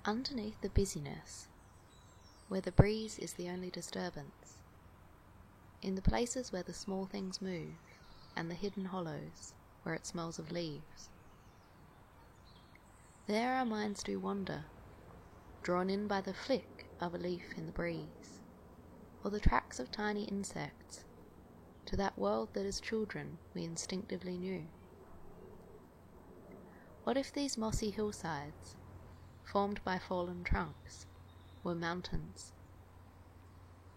Underneath the busyness, where the breeze is the only disturbance, in the places where the small things move, and the hidden hollows where it smells of leaves, there our minds do wander, drawn in by the flick of a leaf in the breeze, or the tracks of tiny insects, to that world that as children we instinctively knew. What if these mossy hillsides, formed by fallen trunks, were mountains?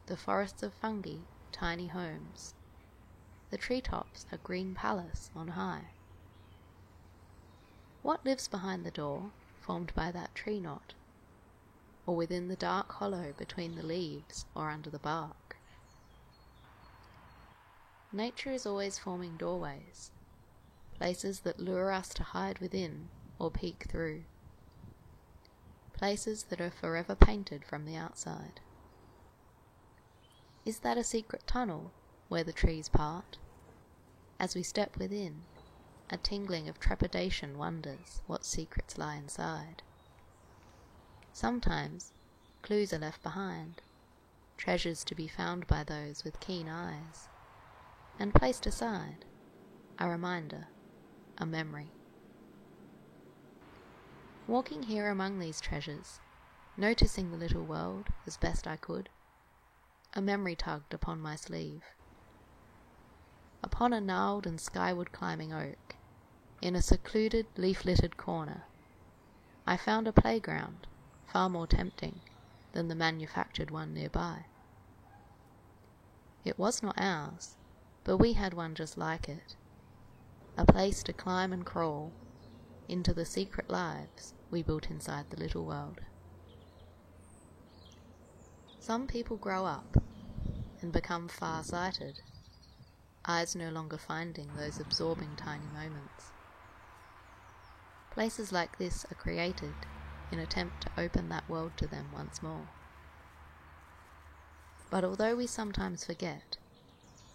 The forests of fungi, tiny homes. The treetops, a green palace on high. What lives behind the door, formed by that tree knot, or within the dark hollow between the leaves or under the bark? Nature is always forming doorways, places that lure us to hide within or peek through, places that are forever painted from the outside. Is that a secret tunnel where the trees part? As we step within, a tingling of trepidation wonders what secrets lie inside. Sometimes clues are left behind, treasures to be found by those with keen eyes, and placed aside, a reminder, a memory. Walking here among these treasures, noticing the little world as best I could, a memory tugged upon my sleeve. Upon a gnarled and skyward climbing oak, in a secluded, leaf-littered corner, I found a playground far more tempting than the manufactured one nearby. It was not ours, but we had one just like it, a place to climb and crawl into the secret lives we built inside the little world. Some people grow up and become far-sighted, eyes no longer finding those absorbing tiny moments. Places like this are created in an attempt to open that world to them once more. But although we sometimes forget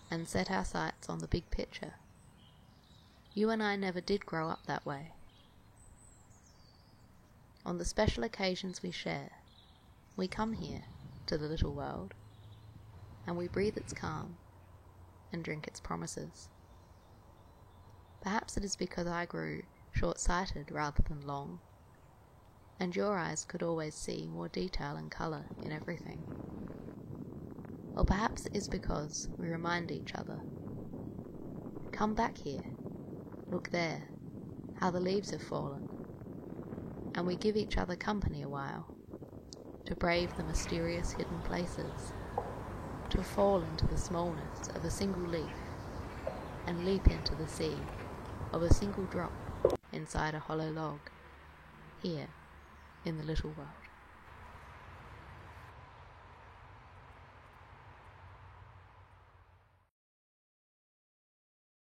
and set our sights on the big picture, you and I never did grow up that way. On the special occasions we share, we come here to the little world, and we breathe its calm and drink its promises. Perhaps it is because I grew short-sighted rather than long, and your eyes could always see more detail and colour in everything. Or perhaps it is because we remind each other, come back here, look there, how the leaves have fallen, and we give each other company a while, to brave the mysterious hidden places, to fall into the smallness of a single leaf, and leap into the sea of a single drop inside a hollow log, here in the little world.